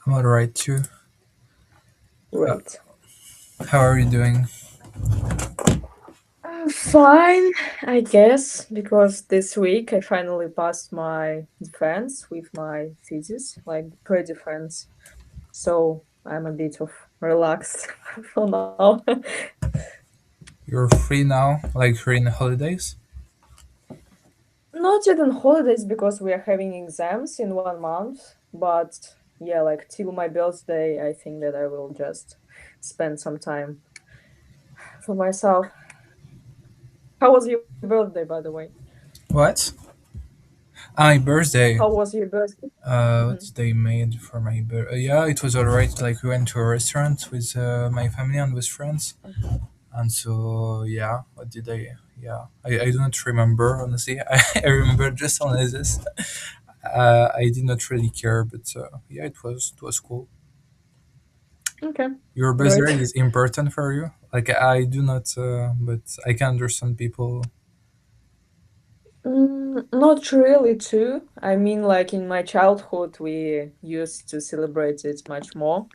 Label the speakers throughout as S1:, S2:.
S1: I'm alright too. Uh,
S2: Great.
S1: how are you doing?
S2: Fine, I guess, because this week I finally passed my defense with my thesis, like pre-defense. So I'm a bit of relaxed for now.
S1: You're free now, like you're in the holidays?
S2: Not yet on holidays because we are having exams in 1 month, but yeah, like till my birthday, I think that I will just spend some time for myself. How was your birthday, by the way?
S1: What? My birthday.
S2: How was your birthday?
S1: What
S2: Mhm.
S1: did I made for my birthday? Yeah, it was alright. Like we went to a restaurant with my family and with friends. And so, yeah, what did I? Yeah, I do not remember, honestly. I remember just only this. I did not really care, but yeah, it was cool.
S2: Okay,
S1: Your
S2: great.
S1: birthday is important for you? Like I do not, but I can understand people.
S2: Not really too. I mean, like in my childhood, we used to celebrate it much more.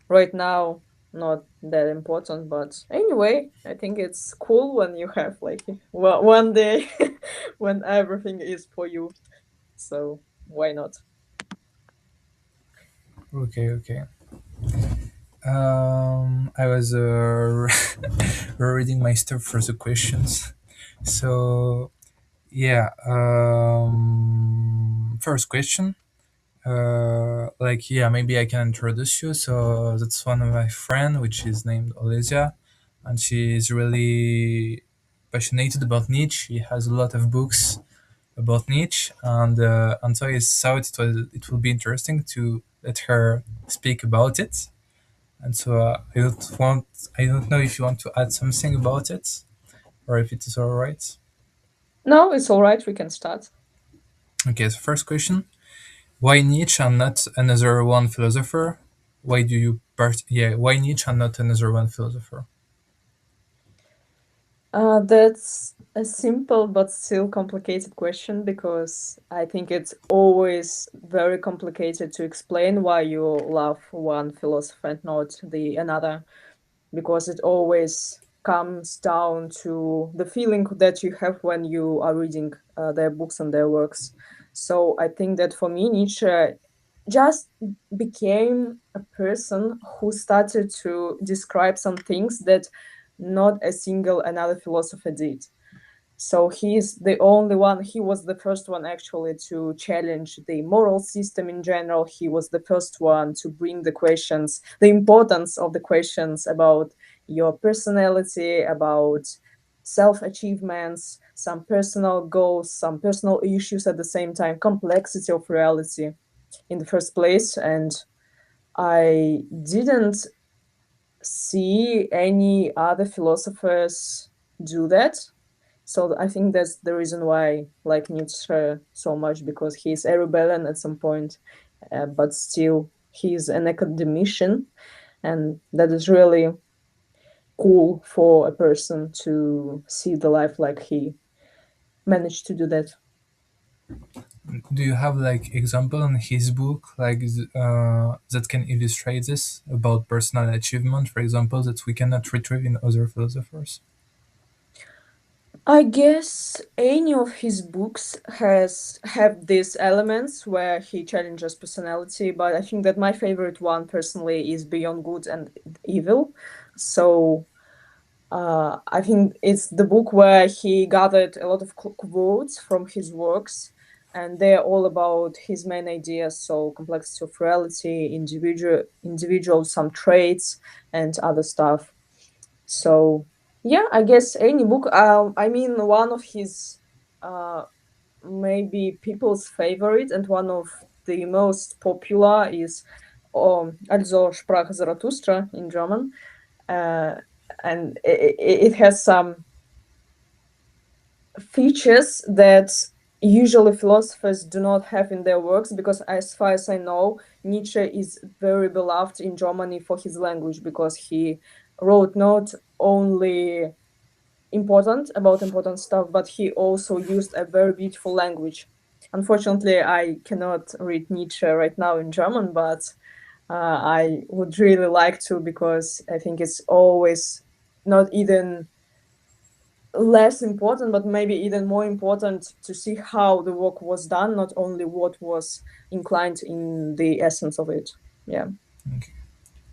S2: Right now, not that important, but anyway, I think it's cool when you have like one day when everything is for you. So why not?
S1: Okay, okay. I was reading my stuff for the questions. So yeah, first question. Like yeah, maybe I can introduce you. So that's one of my friend, which is named Oleysa, and she is really passionate about Nietzsche. She has a lot of books about Nietzsche, and so I thought it will be interesting to let her speak about it. And so I don't know if you want to add something about it or if it is all right.
S2: No, it's all right. We can start.
S1: Okay, so first question: Why Nietzsche and not another one philosopher? Why do you yeah? Why Nietzsche and not another one philosopher?
S2: That's a simple but still complicated question because I think it's always very complicated to explain why you love one philosopher and not the another, because it always comes down to the feeling that you have when you are reading their books and their works. So I think that for me, Nietzsche just became a person who started to describe some things that not a single another philosopher did. So he is the only one, he was the first one actually to challenge the moral system in general. He was the first one to bring the questions, the importance of the questions about your personality, about self achievements, some personal goals, some personal issues at the same time, complexity of reality in the first place. And I didn't see any other philosophers do that. So I think that's the reason why I like Nietzsche so much, because he's a rebellion at some point, but still he's an academician, and that is really cool for a person to see the life like he managed to do that.
S1: Do you have like example in his book like that can illustrate this about personal achievement, for example, that we cannot retrieve in other philosophers?
S2: I guess any of his books has have these elements where he challenges personality, but I think that my favorite one personally is Beyond Good and Evil. So I think it's the book where he gathered a lot of quotes from his works, and they're all about his main ideas. So complexity of reality, individual, some traits, and other stuff. So yeah, I guess any book. I mean, one of his uh, maybe people's favorite and one of the most popular is Also sprach Zarathustra in German, uh, and it has some features that usually philosophers do not have in their works, because as far as I know, Nietzsche is very beloved in Germany for his language, because he wrote not only important stuff, but he also used a very beautiful language. Unfortunately, I cannot read Nietzsche right now in German, but I would really like to, because I think it's always not even less important, but maybe even more important to see how the work was done, not only what was inclined in the essence of it. Yeah.
S1: Okay.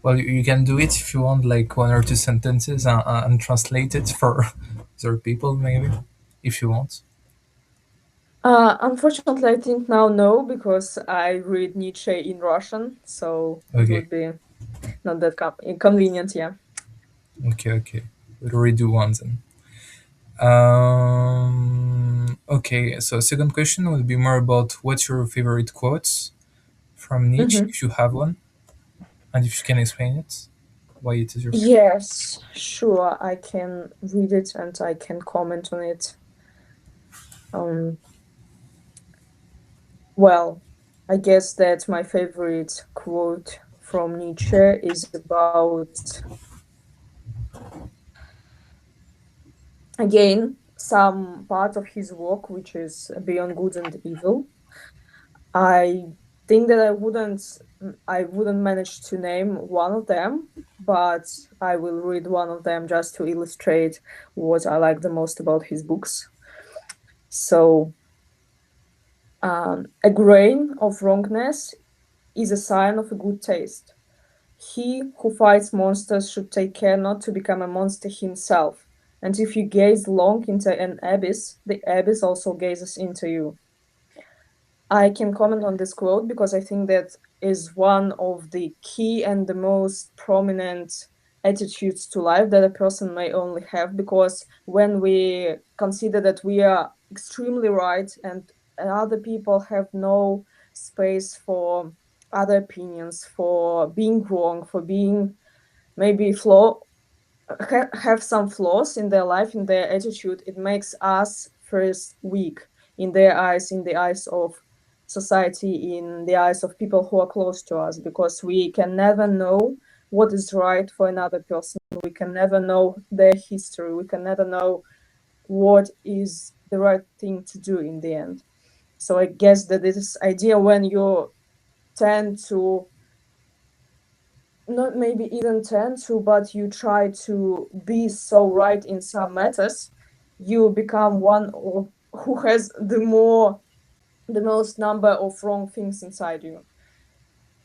S1: Well, you can do it if you want, like one or two sentences and translate it for other people, maybe, if you want.
S2: Unfortunately, I think now no, because I read Nietzsche in Russian, so it
S1: Okay,
S2: would be not that inconvenient. Yeah.
S1: okay, okay. We'll redo one then. Okay, so second question will be more about what's your favorite quotes from Nietzsche,
S2: Hmm.
S1: if you have one, and if you can explain it, why it is your favorite.
S2: Yes, sure. I can read it and I can comment on it. Um, well, I guess that my favorite quote from Nietzsche is about, again, some part of his work, which is Beyond Good and Evil. I think that I wouldn't manage to name one of them, but I will read one of them just to illustrate what I like the most about his books. So, a grain of wrongness is a sign of a good taste. He who fights monsters should take care not to become a monster himself. And if you gaze long into an abyss, the abyss also gazes into you. I can comment on this quote because I think that is one of the key and the most prominent attitudes to life that a person may only have. Because when we consider that we are extremely right and other people have no space for other opinions, for being wrong, for being maybe have some flaws in their life, in their attitude, it makes us first weak in their eyes, in the eyes of society, in the eyes of people who are close to us, because we can never know what is right for another person. We can never know their history. We can never know what is the right thing to do in the end. So I guess that this idea, when you tend to, not maybe even tend to, but you try to be so right in some matters, you become one of who has the most number of wrong things inside you.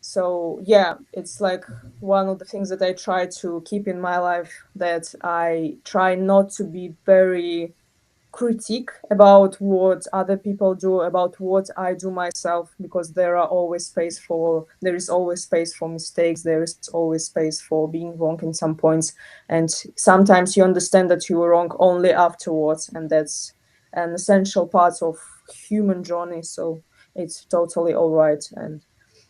S2: So yeah, it's like one of the things that I try to keep in my life, that I try not to be very critique about what other people do, about what I do myself, because there is always space for mistakes, there is always space for being wrong in some points, and sometimes you understand that you were wrong only afterwards, and that's an essential part of human journey. So it's totally all right, and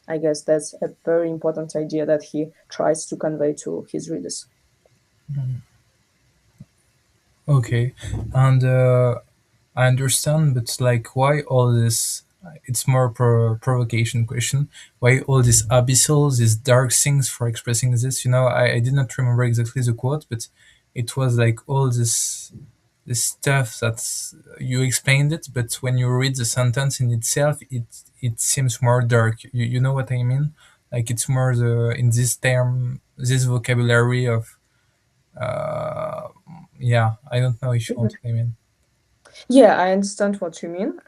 S2: I guess that's a very important idea that he tries to convey to his readers.
S1: Okay, and I understand, but like, why all this? It's more provocation question. Why all these abyssal, these dark things for expressing this? You know, I did not remember exactly the quote, but it was like all this stuff that's you explained it, but when you read the sentence in itself, it seems more dark. You know what I mean? Like it's more the in this term, this vocabulary of uh, yeah. I don't know if you want
S2: Mhm.
S1: what I mean.
S2: Yeah, I understand what you mean.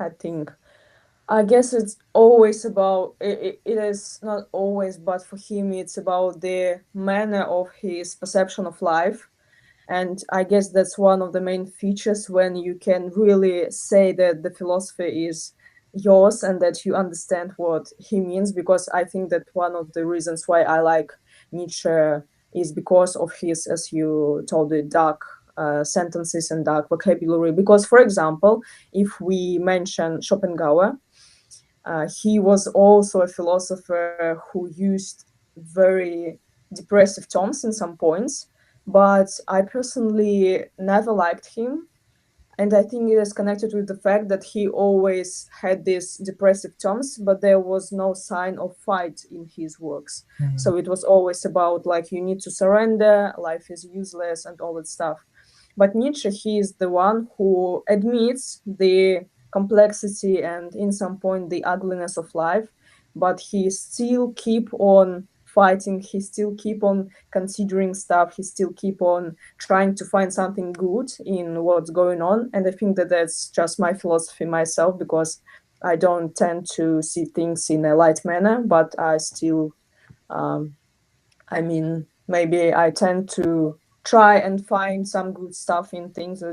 S2: I guess it's always about it is not always, but for him it's about the manner of his perception of life. And I guess that's one of the main features when you can really say that the philosophy is yours and that you understand what he means. Because I think that one of the reasons why I like Nietzsche is because of his, as you told it, dark sentences and dark vocabulary. Because, for example, if we mention Schopenhauer, he was also a philosopher who used very depressive tones in some points, but I personally never liked him. And I think it is connected with the fact that he always had these depressive tones, but there was no sign of fight in his works.
S1: Mhm.
S2: So it was always about, like, you need to surrender, life is useless, and all that stuff. But Nietzsche, he is the one who admits the complexity and, in some point, the ugliness of life, but he still keep on fighting, he still keep on considering stuff, he still keep on trying to find something good in what's going on. And I think that that's just my philosophy myself, because I don't tend to see things in a light manner, but I still um, I mean, maybe I tend to try and find some good stuff in things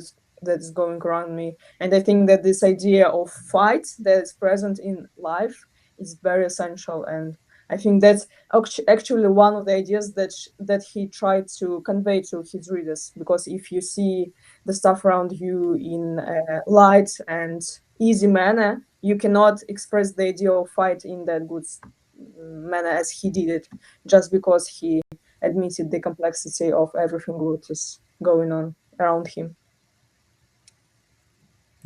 S2: that's going around me. And I think that this idea of fight that is present in life is very essential. And I think that's actually one of the ideas that he tried to convey to his readers. Because if you see the stuff around you in a light and easy manner, you cannot express the idea of fight in that good manner as he did it, just because he admitted the complexity of everything what is going on around him.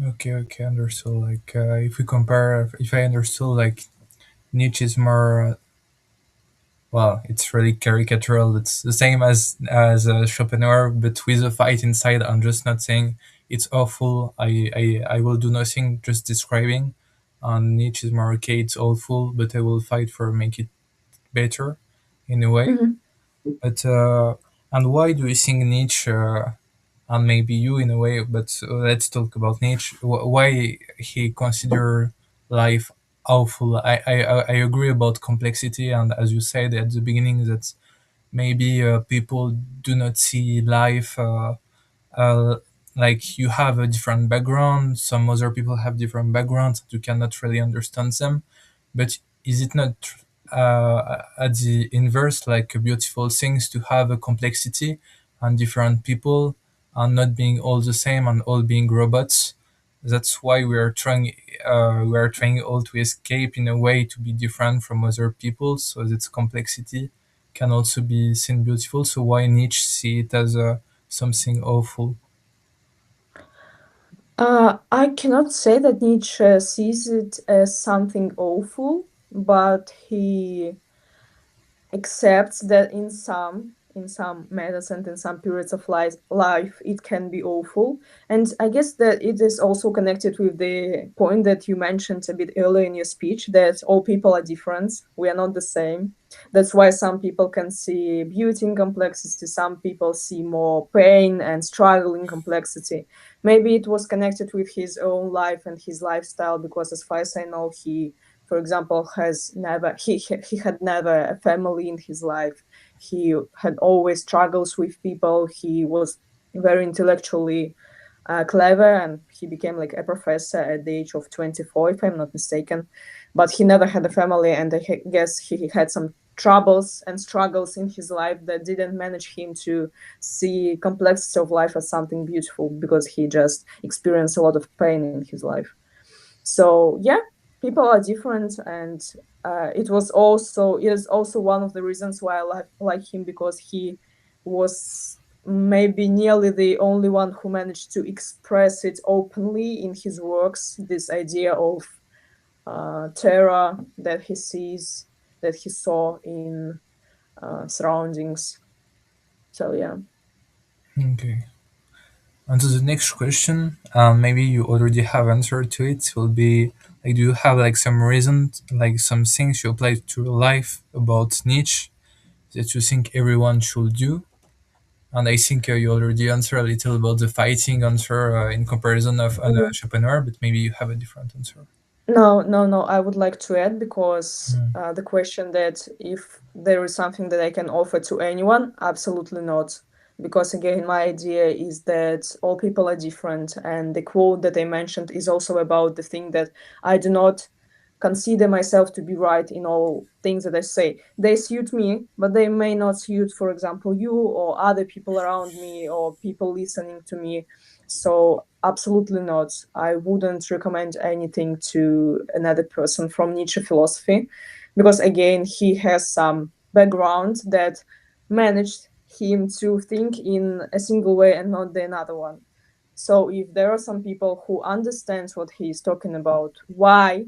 S1: Okay, okay, understood. Like, if we compare, if I understood, like Nietzsche is more, well, it's really caricatural. It's the same as Schopenhauer, but with a fight inside. I'm just not saying it's awful. I will do nothing, just describing. And Nietzsche is more okay. It's awful, but I will fight for make it better, in a way.
S2: Mhm.
S1: But and why do you think Nietzsche, and maybe you in a way, but let's talk about Nietzsche. Why he consider life awful? I agree about complexity, and as you said at the beginning, that maybe people do not see life. Uh, like you have a different background, some other people have different backgrounds, you cannot really understand them. But is it not at the inverse, like beautiful things to have a complexity and different people and not being all the same and all being robots? That's why we are trying all to escape in a way to be different from other people, so that complexity can also be seen beautiful. So why Nietzsche see it as something awful?
S2: I cannot say that Nietzsche sees it as something awful, but he accepts that in some matters and in some periods of life it can be awful. And I guess that it is also connected with the point that you mentioned a bit earlier in your speech, that all people are different, we are not the same. That's why some people can see beauty in complexity, some people see more pain and struggle in complexity. Maybe it was connected with his own life and his lifestyle, because as far as I know, he, for example, has never he had never a family in his life. He had always struggles with people. He was very intellectually clever, and he became like a professor at the age of 24, if I'm not mistaken. But he never had a family, and I guess he had some troubles and struggles in his life that didn't manage him to see complexity of life as something beautiful, because he just experienced a lot of pain in his life. So yeah, people are different, and it is also one of the reasons why I like him, because he was maybe nearly the only one who managed to express it openly in his works. This idea of terror that he sees, that he saw in surroundings. So yeah.
S1: Okay. And to the next question, maybe you already have answered to it. Will be like, do you have like some reason, like some things you apply to your life about Nietzsche that you think everyone should do? And I think you already answered a little about the fighting answer in comparison of Schopenhauer, but maybe you have a different answer.
S2: No, no, no. I would like to add, because
S1: Mm.
S2: the question that if there is something that I can offer to anyone, absolutely not. Because again, my idea is that all people are different, and the quote that I mentioned is also about the thing that I do not consider myself to be right in all things that I say. They suit me, but they may not suit, for example, you or other people around me or people listening to me. So, absolutely not. I wouldn't recommend anything to another person from Nietzsche philosophy, because, again, he has some background that managed him to think in a single way and not the another one. So, if there are some people who understands what he is talking about, why,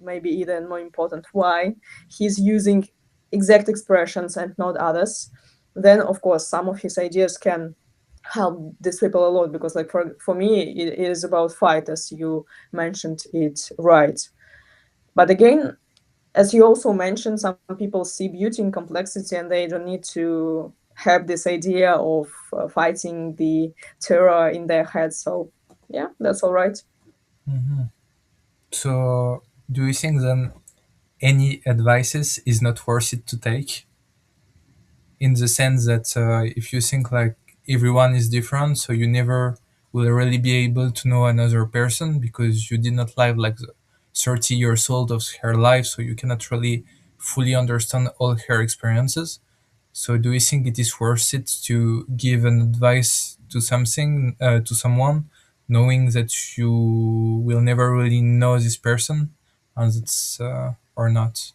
S2: maybe even more important, why he's using exact expressions and not others, then of course some of his ideas can help these people a lot. Because like for me it is about fight, as you mentioned it right. But again, as you also mentioned, some people see beauty in complexity and they don't need to have this idea of fighting the terror in their head. So, yeah, that's all right.
S1: So, do you think then any advices is not worth it to take? In the sense that if you think like everyone is different, so you never will really be able to know another person because you did not live like the 30 years old of her life, so you cannot really fully understand all her experiences. So do you think it is worth it to give an advice to something to someone, knowing that you will never really know this person, and it's or not?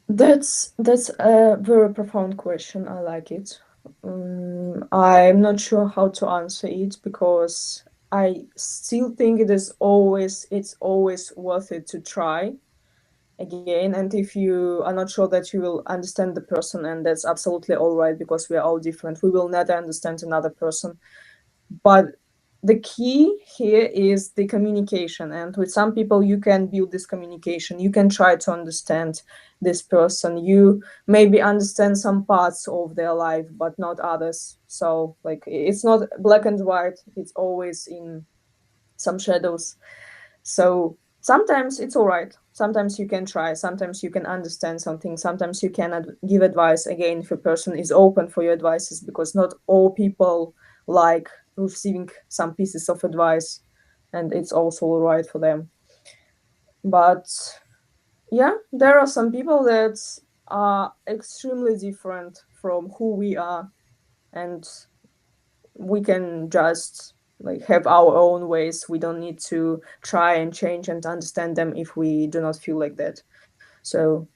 S2: That's a very profound question. I like it. I'm not sure how to answer it because I still think it's always worth it to try again. And if you are not sure that you will understand the person, and that's absolutely all right because we are all different, we will never understand another person. But the key here is the communication, and with some people you can build this communication, you can try to understand this person, you maybe understand some parts of their life but not others. So like it's not black and white, it's always in some shadows. So sometimes it's all right. Sometimes you can try. Sometimes you can understand something. Sometimes you can give advice. Again, if a person is open for your advices, because not all people like receiving some pieces of advice, and it's also all right for them. But yeah, there are some people that are extremely different from who we are, and we can just like have our own ways. We don't need to try and change and understand them if we do not feel like that. So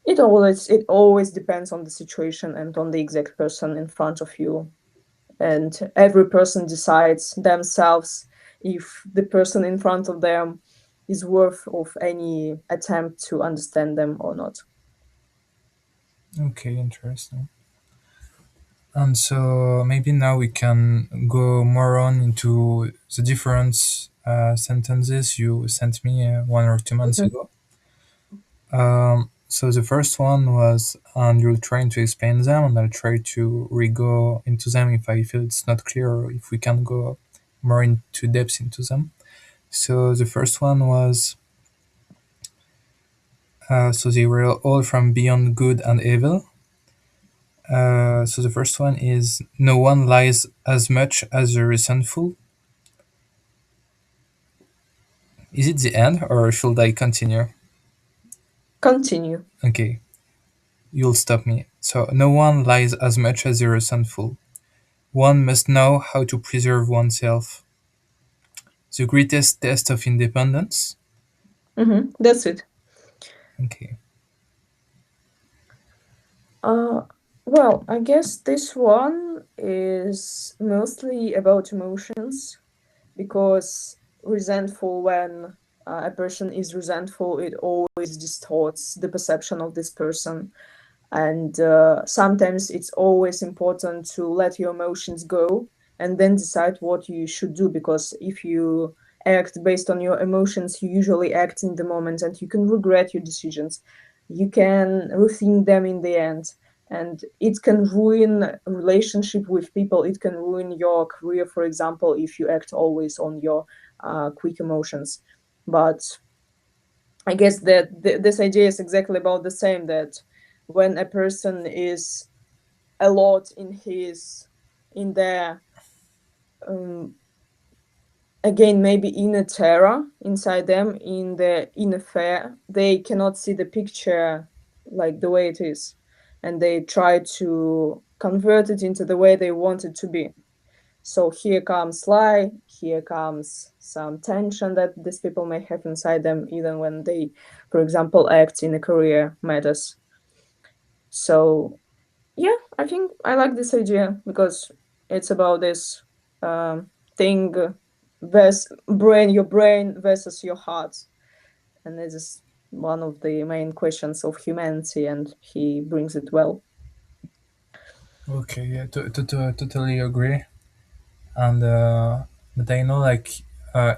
S2: it always depends on the situation and on the exact person in front of you, and every person decides themselves if the person in front of them is worth of any attempt to understand them or not.
S1: Okay, interesting. And so maybe now we can go more on into the different sentences you sent me 1 or 2 months
S2: Mhm.
S1: ago. So the first one was, and you're trying to explain them, and I'll try to re-go into them if I feel it's not clear, or if we can go more into depth into them. So the first one was, so they were all from beyond good and evil. So the first one is, no one lies as much as the resentful. Is it the end, or should I continue?
S2: Continue.
S1: Okay, you'll stop me. So, no one lies as much as the resentful. One must know how to preserve oneself. The greatest test of independence.
S2: That's it.
S1: Okay.
S2: Uh, well, I guess this one is mostly about emotions because resentful, when a person is resentful, it always distorts the perception of this person. And sometimes it's always important to let your emotions go and then decide what you should do, because if you act based on your emotions, you usually act in the moment and you can regret your decisions. You can rethink them in the end, and it can ruin relationship with people. It can ruin your career, for example, if you act always on your quick emotions. But I guess that this idea is exactly about the same, that when a person is a lot in their um, again maybe inner terror inside them, in the inner fear, they cannot see the picture like the way it is, and they try to convert it into the way they want it to be. So here comes lie, here comes some tension that these people may have inside them, even when they, for example, act in a career matters. So yeah, I think I like this idea because it's about this thing versus your brain versus your heart, and this is one of the main questions of humanity, and he brings it well.
S1: Okay, yeah, totally agree. And but I know, like,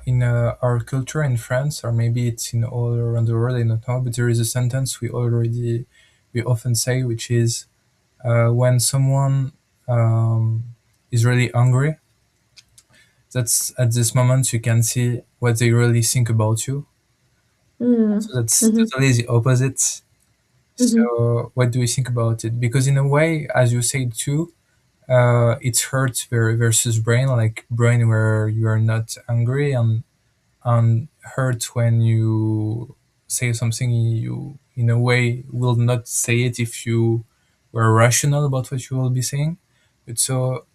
S1: in our culture in France, or maybe it's in all around the world, I don't know, but there is a sentence we often say, which is when someone is really hungry, that's at this moment you can see what they really think about you.
S2: Mm.
S1: So that's
S2: Mm-hmm.
S1: totally the opposite.
S2: Mm-hmm.
S1: So what do you think about it? Because in a way, as you said too, it's heart versus brain, like brain where you are not angry, and hurt when you say something you in a way will not say it if you were rational about what you will be saying. But so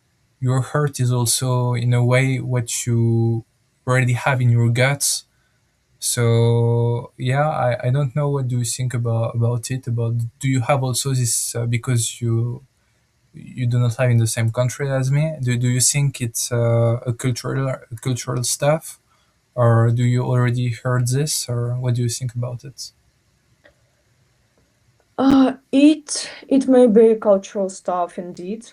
S1: your hurt is also in a way what you already have in your guts. So yeah, I don't know, what do you think about it, about do you have also this because you do not live in the same country as me, do you think it's a cultural stuff, or do you already heard this, or what do you think about it?
S2: It may be cultural stuff indeed.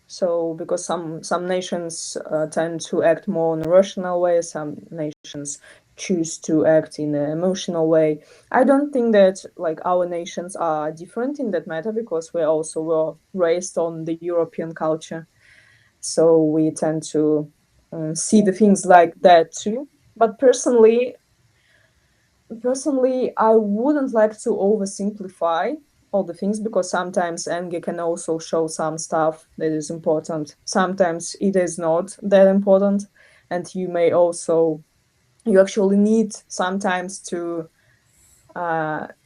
S2: So because some nations tend to act more in a rational way, some nations choose to act in an emotional way. I don't think that like our nations are different in that matter because we also were raised on the European culture, so we tend to see the things like that too. But personally, I wouldn't like to oversimplify all the things because sometimes anger can also show some stuff that is important. Sometimes it is not that important, and you actually need sometimes to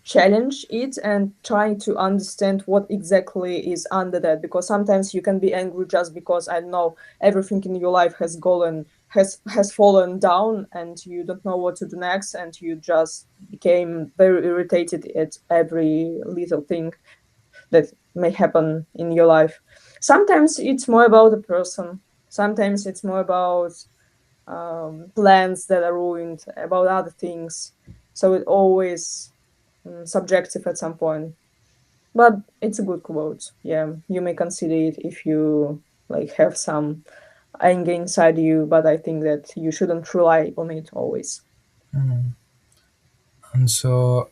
S2: challenge it and try to understand what exactly is under that, because sometimes you can be angry just because, I don't know, everything in your life has fallen down and you don't know what to do next, and you just became very irritated at every little thing that may happen in your life. Sometimes it's more about the person, sometimes it's more about plans that are ruined, about other things. So it always subjective at some point. But it's a good quote. Yeah, you may consider it if you like have some anger inside you, but I think that you shouldn't rely on it always.
S1: Mm. And so,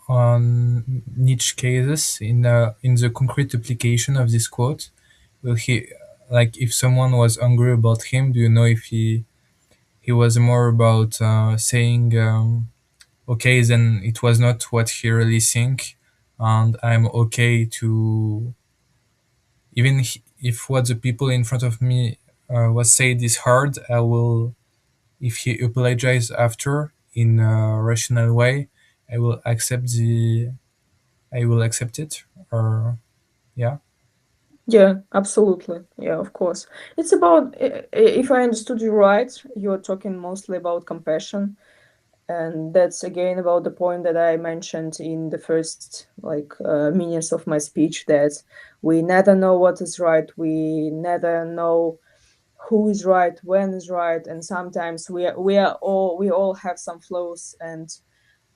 S1: on Nietzsche cases, in the concrete application of this quote, will he, like, if someone was angry about him, do you know if he was more about saying, okay, then it was not what he really think, and I'm okay to, even if what the people in front of me was said is hard, I will, if he apologize after in a rational way, I will accept the I will accept it, or yeah.
S2: Yeah, absolutely. Yeah, of course. It's about, if I understood you right, you're talking mostly about compassion. And that's again about the point that I mentioned in the first minutes of my speech, that we never know what is right. We never know who is right, when is right, and sometimes we all have some flaws, and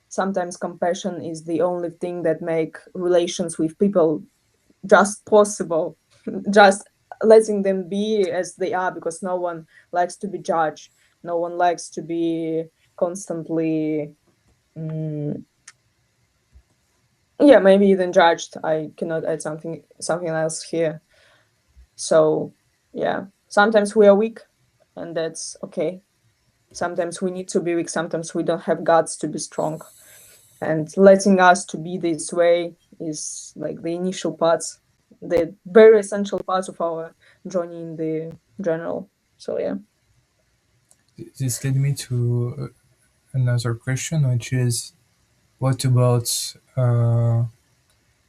S2: sometimes compassion is the only thing that make relations with people just possible. Just letting them be as they are, because no one likes to be judged, no one likes to be constantly mm, yeah, maybe even judged. I cannot add something else here. So yeah, sometimes we are weak, and that's okay. Sometimes we need to be weak, sometimes we don't have guts to be strong, and letting us to be this way is like the initial parts, the very essential parts of our journey in the general. So yeah.
S1: This led me to another question, which is, what about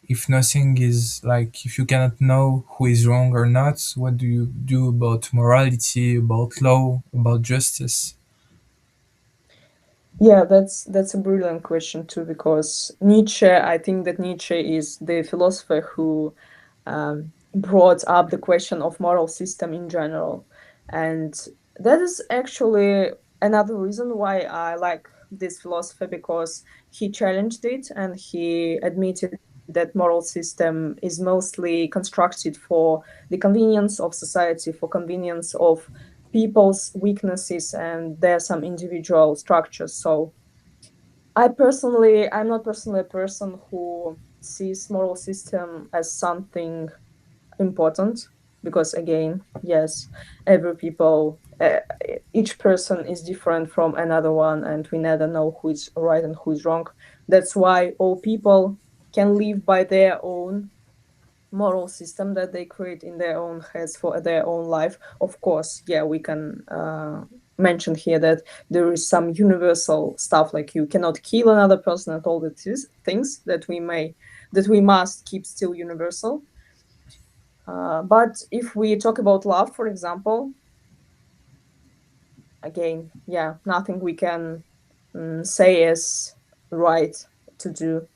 S1: if nothing is, like, if you cannot know who is wrong or not, what do you do about morality, about law, about justice?
S2: Yeah, that's a brilliant question too, because Nietzsche, I think that Nietzsche is the philosopher who brought up the question of moral system in general. And that is actually another reason why I like this philosopher, because he challenged it and he admitted that moral system is mostly constructed for the convenience of society, for convenience of people's weaknesses and there are some individual structures. So I'm not personally a person who sees moral system as something important, because again, yes, every people, each person is different from another one, and we never know who is right and who is wrong. That's why all people can live by their own moral system that they create in their own heads for their own life. Of course, yeah, we can mention here that there is some universal stuff, like you cannot kill another person and all these things that we must keep still universal. But if we talk about love, for example, again, yeah, nothing we can say is right to do.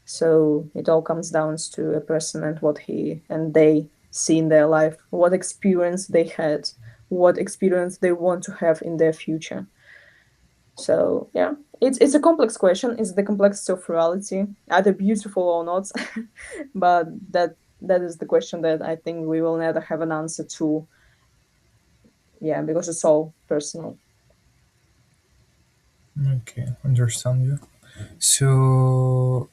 S2: So it all comes down to a person and what he and they see in their life, what experience they had, what experience they want to have in their future. So yeah, it's a complex question. It's the complexity of reality, either beautiful or not. But that is the question that I think we will never have an answer to. Yeah, because it's all personal.
S1: Okay, understand you. So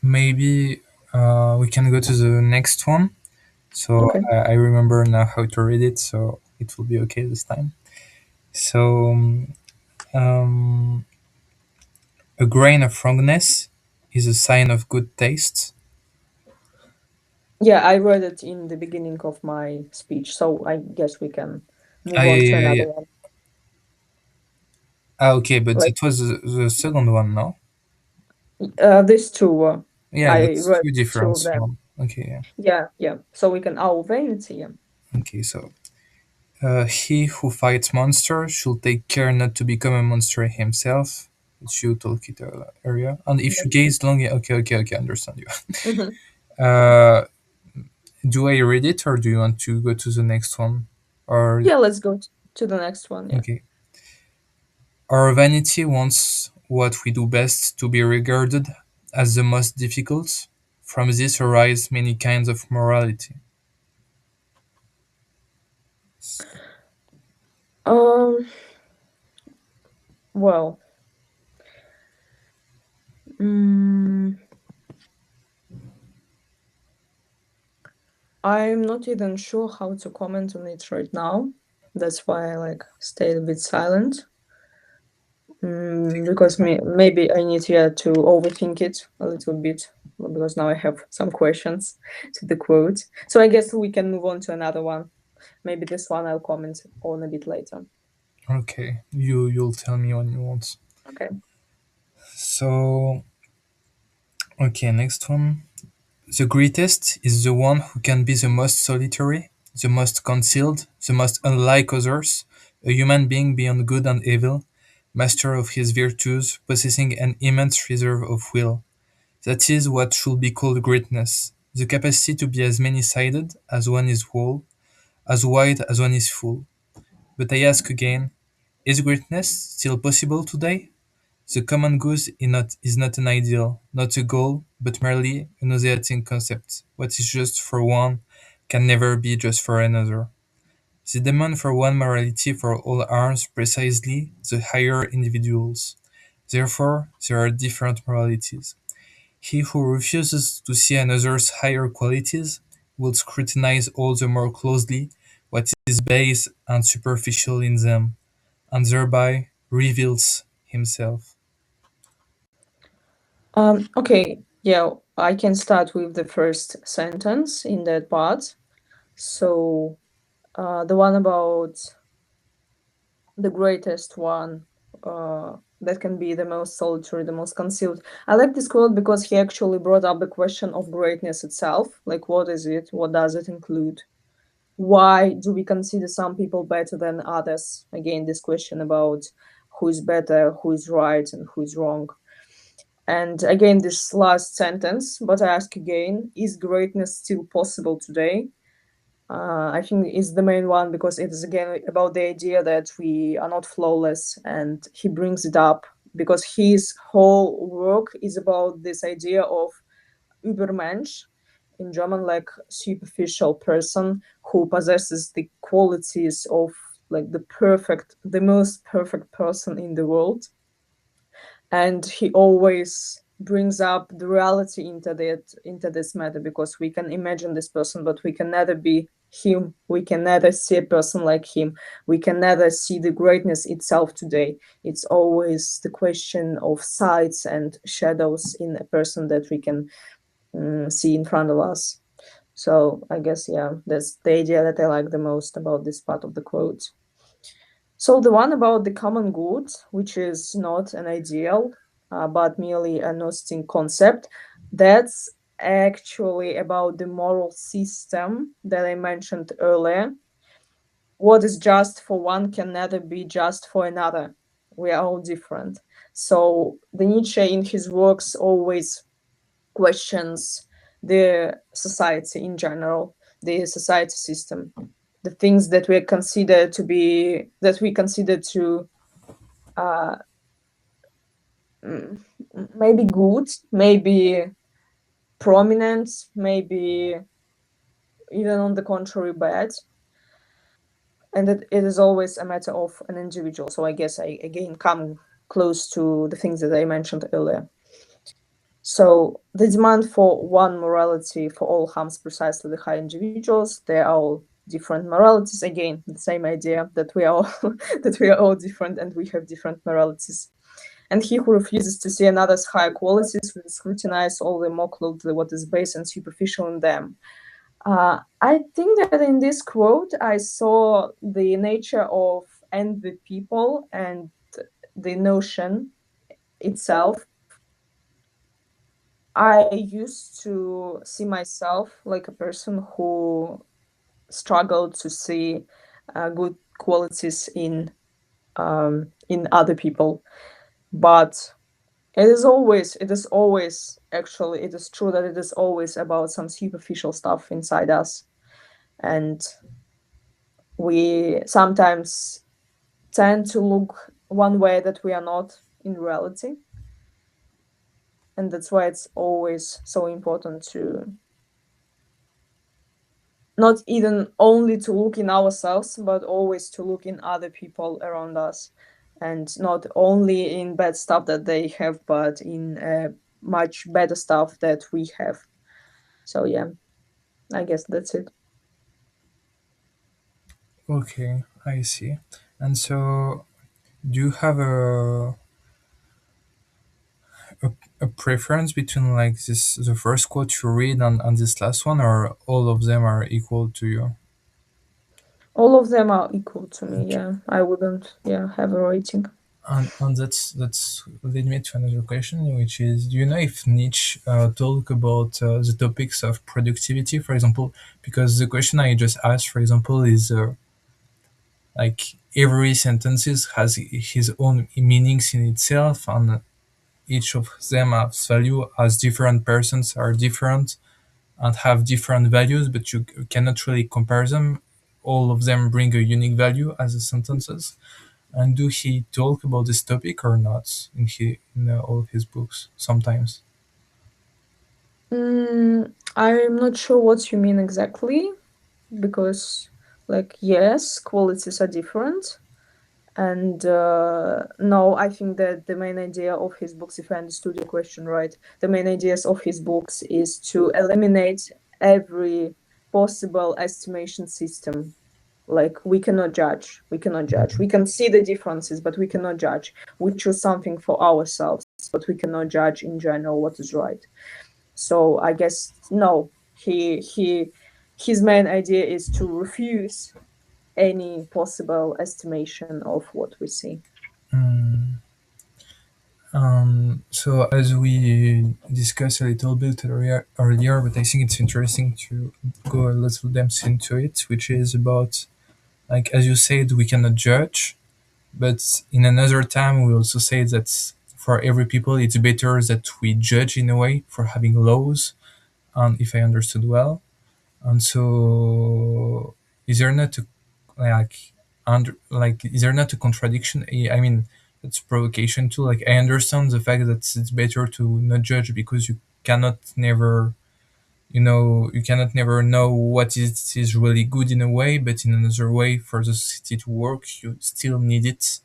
S1: maybe we can go to the next one. So
S2: Okay.
S1: I remember now how to read it, so it will be okay this time. So a grain of wrongness is a sign of good taste.
S2: Yeah, I read it in the beginning of my speech, so I guess we can
S1: Ah,
S2: move
S1: yeah,
S2: on to
S1: yeah,
S2: another
S1: yeah.
S2: one.
S1: Ah, okay, but
S2: Like
S1: that was the second one, no?
S2: these two,
S1: Yeah, but
S2: I read
S1: two
S2: two
S1: different
S2: of them.
S1: one. Okay, yeah.
S2: Yeah, yeah. So we can vanity. Yeah.
S1: Okay, so he who fights monsters should take care not to become a monster himself. Which you talk it area. And if you gaze long, yeah, okay, okay, okay, understand you.
S2: Hmm.
S1: Uh, do I read it or do you want to go to the next one? Or
S2: Yeah, let's go to the next one. Yeah.
S1: okay, our vanity wants what we do best to be regarded as the most difficult. From this arise many kinds of morality.
S2: Um. Well. Mm, I'm not even sure how to comment on it right now. That's why I like stayed a bit silent. Because maybe I need, yeah, to overthink it a little bit, because now I have some questions to the quote. So I guess we can move on to another one. Maybe this one I'll comment on a bit later.
S1: Okay, you'll tell me when you want.
S2: Okay.
S1: So okay, next one. The greatest is the one who can be the most solitary, the most concealed, the most unlike others, a human being beyond good and evil, master of his virtues, possessing an immense reserve of will. That is what should be called greatness, the capacity to be as many-sided as one is whole, as wide as one is full. But I ask again, is greatness still possible today? The common good is not an ideal, not a goal, but merely a nauseating concept. What is just for one can never be just for another. The demand for one morality for all harms precisely the higher individuals. Therefore, there are different moralities. He who refuses to see another's higher qualities will scrutinize all the more closely what is base and superficial in them, and thereby reveals himself.
S2: Okay. Yeah, I can start with the first sentence in that part. So, the one about the greatest one, that can be the most solitary, the most concealed. I like this quote because he actually brought up the question of greatness itself. Like, what is it? What does it include? Why do we consider some people better than others? Again, this question about who is better, who is right, and who is wrong. And again, this last sentence, but I ask again, is greatness still possible today? I think is the main one, because it is again about the idea that we are not flawless, and he brings it up because his whole work is about this idea of Übermensch, in German, like superficial person who possesses the qualities of like the most perfect person in the world, and he always brings up the reality into this matter, because we can imagine this person, but we can never be him. We can never see a person like him. We can never see the greatness itself today. It's always the question of sides and shadows in a person that we can see in front of us. So I guess, yeah, that's the idea that I like the most about this part of the quote. So the one about the common good, which is not an ideal, but merely a Gnostic concept, that's actually about the moral system that I mentioned earlier. What is just for one can never be just for another. We are all different. So the Nietzsche in his works always questions the society in general, the society system, the things that we consider to be that we consider to uh, mm, maybe good, maybe prominent, maybe even on the contrary bad, and it is always a matter of an individual. So I guess I again come close to the things that I mentioned earlier. So the demand for one morality for all harms precisely the high individuals. They are all different moralities. Again, the same idea that we are all that we are all different and we have different moralities. And he who refuses to see another's higher qualities will scrutinize all the more closely what is base and superficial in them. I think that in this quote I saw the nature of envy people and the notion itself. I used to see myself like a person who struggled to see good qualities in other people, but it is always actually it is true that it is always about some superficial stuff inside us, and we sometimes tend to look one way that we are not in reality, and that's why it's always so important to not even only to look in ourselves, but always to look in other people around us, and not only in bad stuff that they have, but in much better stuff that we have. So yeah, I guess that's it.
S1: Okay, I see. And so, do you have a, a preference between like this the first quote you read and this last one, or all of them are equal to you?
S2: All of them are equal to me.
S1: Okay.
S2: Yeah, I wouldn't, yeah, have a rating.
S1: And that's lead me to another question, which is, do you know if Nietzsche talk about the topics of productivity, for example? Because the question I just asked, for example, is like every sentences has his own meanings in itself, and each of them has value, as different persons are different and have different values, but you cannot really compare them. All of them bring a unique value as a sentences. And do he talk about this topic or not in all of his books? Sometimes.
S2: I'm not sure what you mean exactly, because, like, yes, qualities are different. And no, I think that the main idea of his books, if I understood your question right, the main ideas of his books is to eliminate every possible estimation system. Like, we cannot judge. We cannot judge. We can see the differences, but we cannot judge. We choose something for ourselves, but we cannot judge in general what is right. So I guess no, his main idea is to refuse any possible estimation of what we see.
S1: So as we discussed a little bit earlier, but I think it's interesting to go a little depth into it, which is about, like as you said, we cannot judge, but in another time we also say that for every people it's better that we judge in a way for having laws, and if I understood well. And so, is there not a like is there not a contradiction? I mean, it's provocation too. Like I understand the fact that it's better to not judge because you cannot never You cannot never know what is really good in a way, but in another way, for the society to work, you still need it,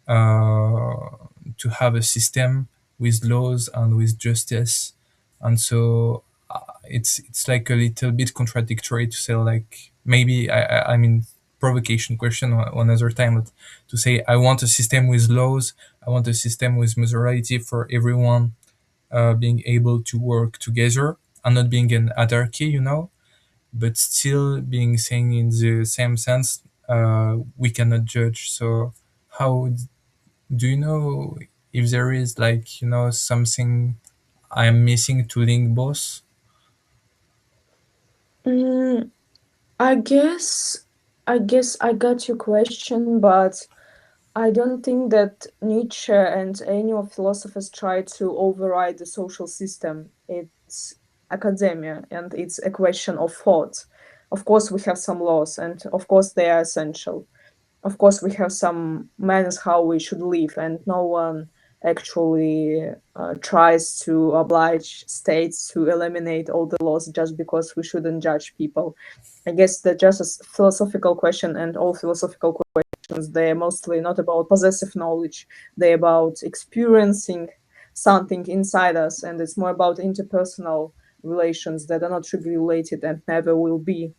S1: uh, to have a system with laws and with justice. And so it's like a little bit contradictory to say, like, maybe I mean, provocation question one other time, but to say I want a system with laws, I want a system with morality for everyone, being able to work together and not being an anarchy, but still being saying in the same sense, we cannot judge. So how do you know if there is, like, something I'm missing to link both?
S2: Mm, I guess I got your question, but I don't think that Nietzsche and any of philosophers try to override the social system. It's academia and it's a question of thought. Of course, we have some laws, and of course, they are essential. Of course, we have some manners how we should live, and no one actually tries to oblige states to eliminate all the laws just because we shouldn't judge people. I guess that's just a philosophical question, and all philosophical questions, they're mostly not about possessive knowledge, they're about experiencing something inside us, and it's more about interpersonal relations that are not regulated and never will be.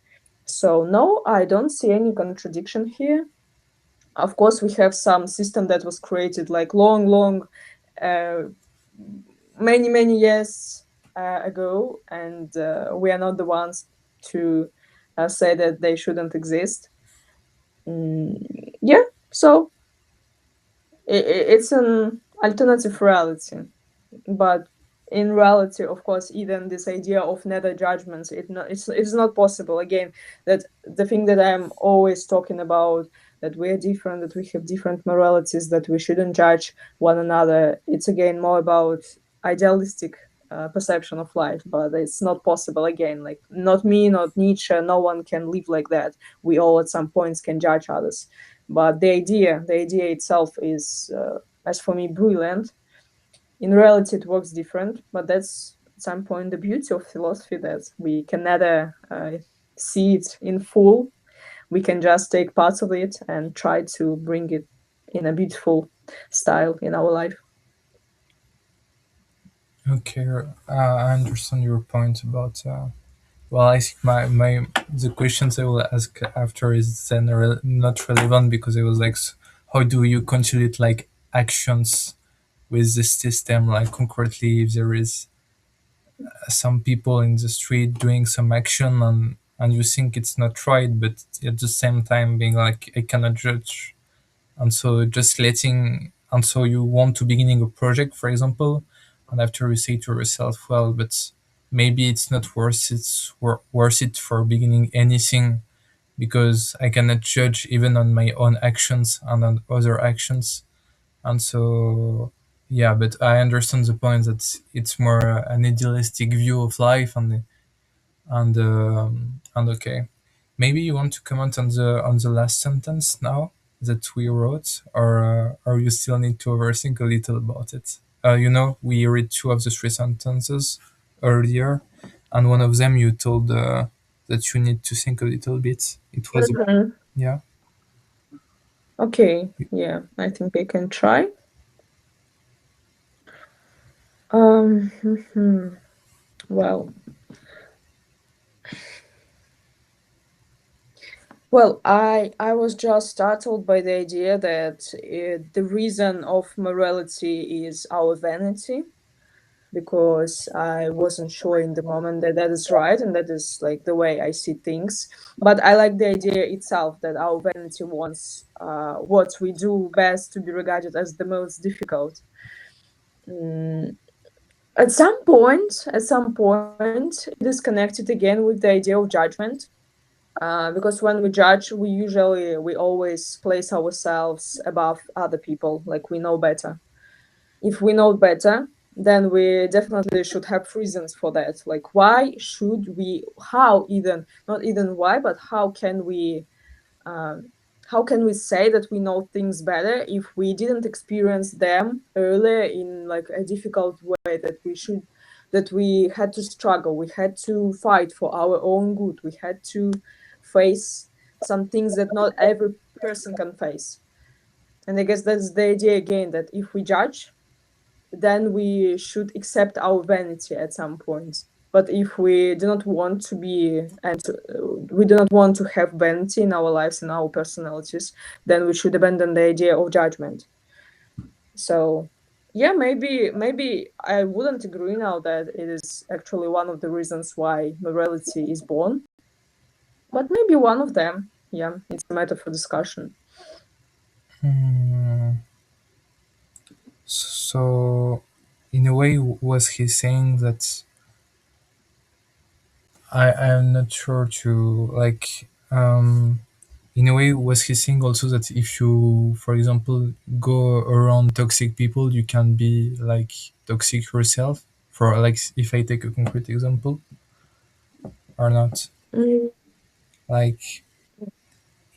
S2: So, no, I don't see any contradiction here. Of course, we have some system that was created like long, uh, many years ago, and we are not the ones to say that they shouldn't exist. Mm, yeah, so it's an alternative reality. But in reality, of course, even this idea of nether judgments, it's not possible. Again, that the thing that I'm always talking about, that we're different, that we have different moralities, that we shouldn't judge one another, it's again more about idealistic perception of life, but it's not possible. Again, like, not me, not Nietzsche, no one can live like that. We all at some points can judge others, but the idea itself is, as for me, brilliant. In reality, it works different, but that's at some point the beauty of philosophy, that we can neither see it in full. We can just take parts of it and try to bring it in a beautiful style in our life.
S1: Okay, I understand your point about. Well, I think my the questions I will ask after is then not relevant, because it was like, how do you consolidate, like, actions with the system, like concretely, if there is some people in the street doing some action, and you think it's not right, but at the same time being like, I cannot judge, and so just letting, and so you want to beginning a project, for example, and after you say to yourself, well, but maybe it's not worth it for beginning anything, because I cannot judge even on my own actions and on other actions. And so, yeah, but I understand the point that it's more an idealistic view of life, and okay, maybe you want to comment on the last sentence now that we wrote, or you still need to overthink a little about it. We read two of the three sentences earlier, and one of them you told that you need to think a little bit. It was,
S2: Mhm.
S1: yeah.
S2: Okay, yeah, I think I can try. Well, I was just startled by the idea that the reason of morality is our vanity, because I wasn't sure in the moment that that is right and that is like the way I see things. But I like the idea itself that our vanity wants what we do best to be regarded as the most difficult. Mm, at some point, it is connected again with the idea of judgment. Because when we judge, we always place ourselves above other people, like we know better. If we know better, then we definitely should have reasons for that. Like, why should we? How even not even why, but um, how can we say that we know things better if we didn't experience them earlier in like a difficult way that we should that we had to struggle, we had to fight for our own good, we had to face some things that not every person can face. And I guess that's the idea again, that if we judge, then we should accept our vanity at some point. But if we do not want to be, and we do not want to have vanity in our lives, in our personalities, then we should abandon the idea of judgment. So yeah, maybe I wouldn't agree now that it is actually one of the reasons why morality is born, but maybe one of them. Yeah, it's a matter for discussion.
S1: Hmm. So, in a way, was he saying that I'm not sure to like in a way was he saying also that if you for example go around toxic people you can be like toxic yourself for like if I take a concrete example or not
S2: Mm,
S1: like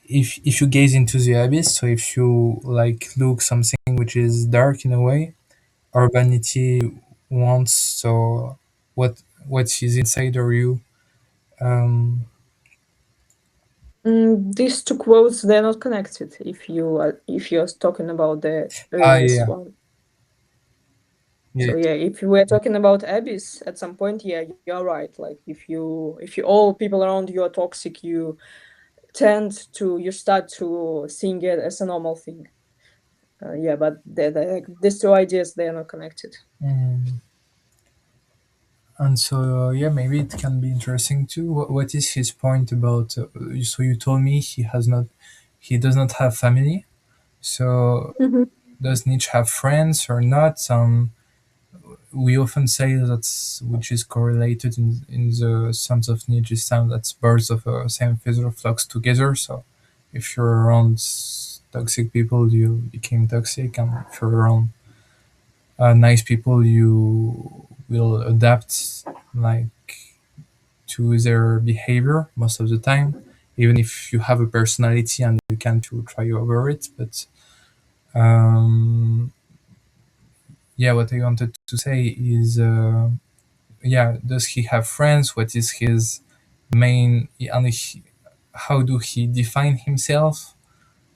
S1: if you gaze into the abyss so if you like look something which is dark in a way urbanity wants so what is inside of you um
S2: these two quotes, they're not connected if you're talking about the earliest
S1: yeah
S2: one.
S1: yeah
S2: So yeah, if you were talking about abyss at some point, yeah, you're right. Like if you all people around you are toxic, you start to seeing it as a normal thing. Yeah, but these two ideas, they are not connected.
S1: mm. And so, yeah, maybe it can be interesting too. What is his point about? So you told me he does not have family. So
S2: Mhm.
S1: does Nietzsche have friends or not? We often say that which is correlated in the sense of Nietzsche's time that birds of a same feather flocks together. So if you're around toxic people, you became toxic, and if you're around nice people, you will adapt like to their behavior most of the time, even if you have a personality and you can to try over it. But um, yeah, what I wanted to say is, yeah, does he have friends? What is his main, and how do he define himself?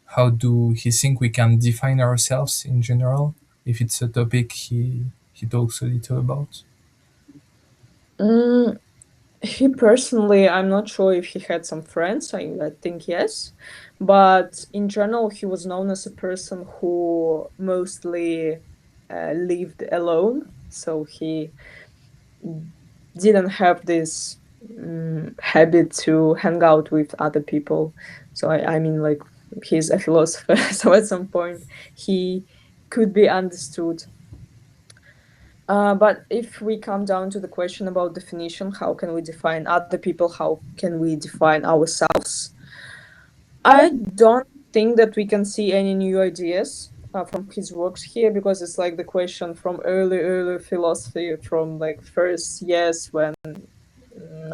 S1: How do he think we can define ourselves in general? If it's a topic he talks a little about.
S2: Mm, he personally, I'm not sure if he had some friends. I think yes, but in general, he was known as a person who mostly lived alone. So he didn't have this habit to hang out with other people. So I mean, like, he's a philosopher, so at some point he could be understood. But if we come down to the question about definition, how can we define other people? How can we define ourselves? I don't think that we can see any new ideas from his works here, because it's like the question from early philosophy, from like first years when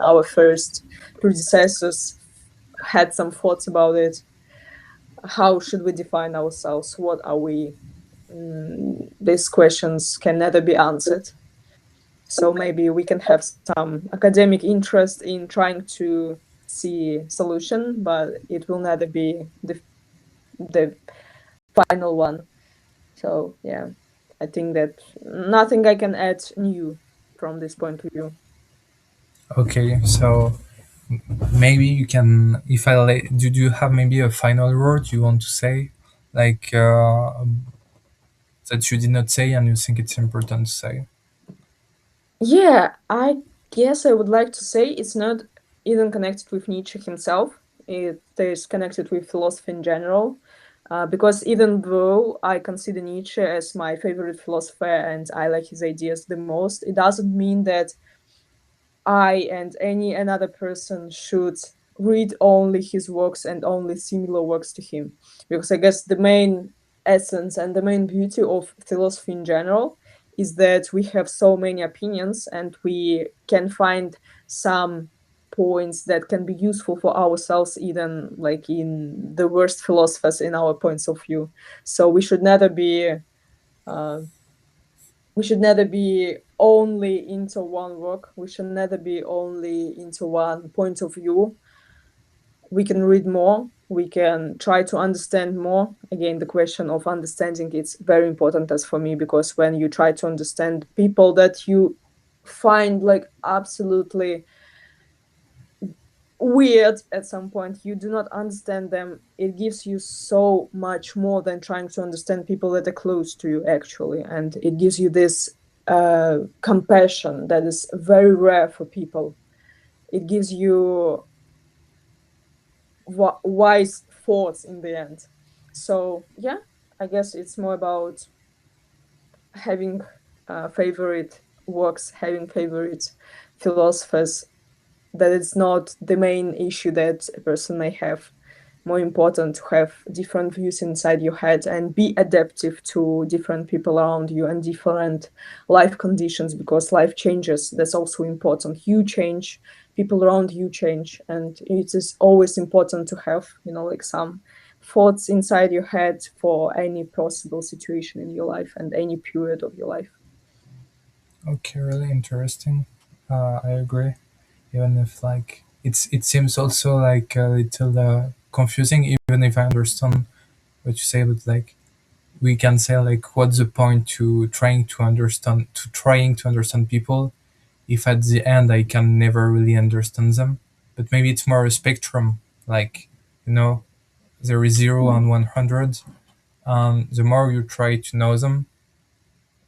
S2: our first predecessors had some thoughts about it. How should we define ourselves? What are we? These questions can never be answered. So maybe we can have some academic interest in trying to see solution, but it will never be the final one. So yeah, I think that nothing I can add new from this point of view.
S1: Okay, so maybe you can if do you have maybe a final word you want to say like that you did not say and you think it's important to say.
S2: Yeah, I guess I would like to say it's not even connected with Nietzsche himself. It is connected with philosophy in general. Because even though I consider Nietzsche as my favorite philosopher and I like his ideas the most, it doesn't mean that I and any another person should read only his works and only similar works to him. Because I guess the main essence and the main beauty of philosophy in general is that we have so many opinions and we can find some points that can be useful for ourselves, even like in the worst philosophers in our points of view. So we should never be uh, we should never be only into one work. We should never be only into one point of view. We can read more. We can try to understand more. Again, the question of understanding is very important as for me, because when you try to understand people that you find like absolutely weird at some point, you do not understand them, it gives you so much more than trying to understand people that are close to you actually, and it gives you this compassion that is very rare for people. It gives you wise thoughts in the end. So yeah, I guess it's more about having favorite works, having favorite philosophers, that it's not the main issue that a person may have. More important to have different views inside your head and be adaptive to different people around you and different life conditions, because life changes. That's also important. You change, people around you change, and it is always important to have, like some thoughts inside your head for any possible situation in your life and any period of your life.
S1: Okay, really interesting. I agree. Even if like it seems also like a little confusing, even if I understand what you say, but like we can say like what's the point to trying to understand people if at the end I can never really understand them. But maybe it's more a spectrum, like, you know, there is 0 and 100, and the more you try to know them,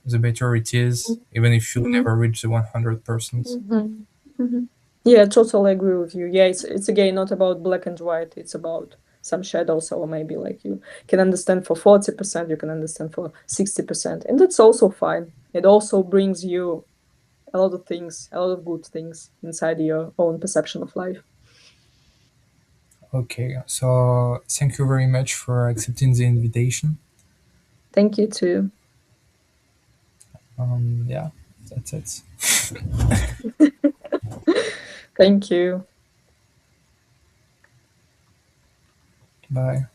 S1: the better it is, even if you'll
S2: Mhm.
S1: never reach the 100%.
S2: Mhm. Mhm. Yeah, totally agree with you. Yeah, it's again not about black and white. It's about some shadows, or maybe like you can understand for 40%, you can understand for 60%, and that's also fine. It also brings you a lot of things, a lot of good things inside your own perception of life.
S1: Okay, so thank you very much for accepting the invitation.
S2: Thank you too.
S1: Yeah, that's it.
S2: Thank you.
S1: Bye.